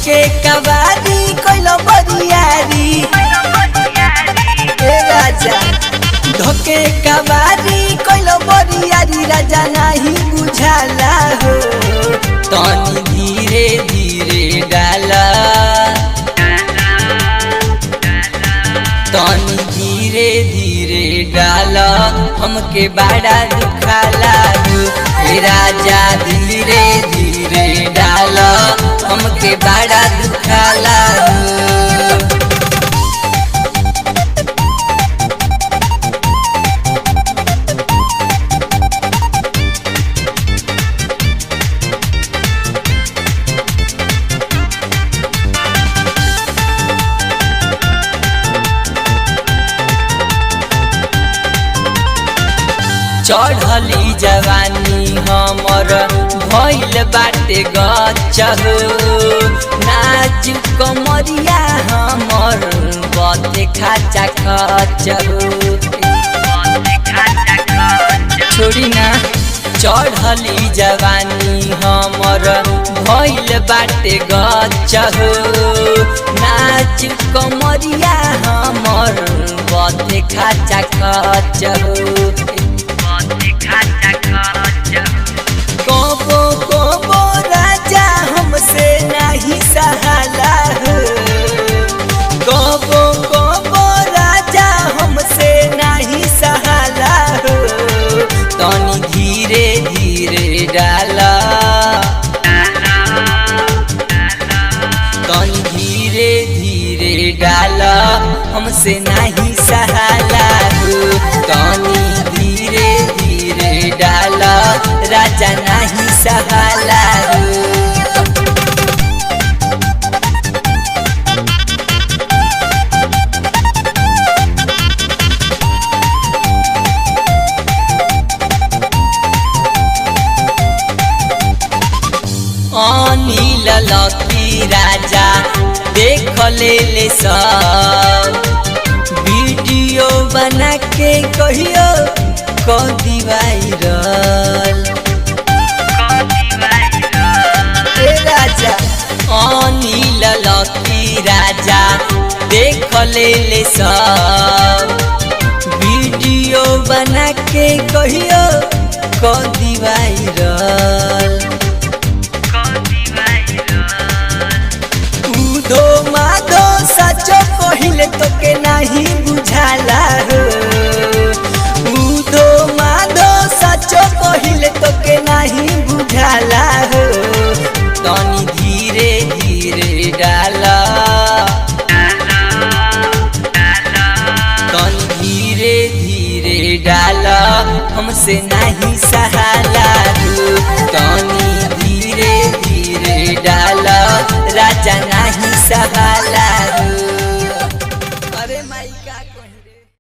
धोके कबारी कोइलो बरियारी ए राजा धोके कबारी कोइलो बरियारी राजा नहीं बुझाला हो तनी धीरे धीरे डाला तनी धीरे धीरे डाला हमके बड़ा दुखाला हो राजा धीरे धीरे डाला हमके बड़ा दुखाला हो चढ़ली जवानी हमर भइल बाटे गच्छ हो नाच कमरिया हमर बते खाचा खच हो छोड़ी ना चढ़ली जवानी हमर भइल बाटे गच्छ हो नाच कमरिया हमर बते खाचा खच हो कोबो कोबो राजा हमसे नहीं सहाला हो कोबो कोबो राजा हमसे नहीं सहाला हो तनी धीरे धीरे डाला तनी धीरे धीरे डाला हमसे नहीं सहाला हो तनी धीरे धीरे डाला राजा नहीं सहाला हो अनिल लकी राजा देख ले सब वीडियो बना के कहियो कदी वायरल राजा अनिल लकी राजा देख ले सब वीडियो बना के कहियो कदी वायरल उधो माधो सचो कहिले तो के नहीं बुझाला हो उधो माधो सचो कहिले तो के नहीं बुझाला हो तनी धीरे धीरे डाला तनी धीरे धीरे डाला हमसे नहीं सहाला हो तनी धीरे धीरे डाला राजा नहीं सहाला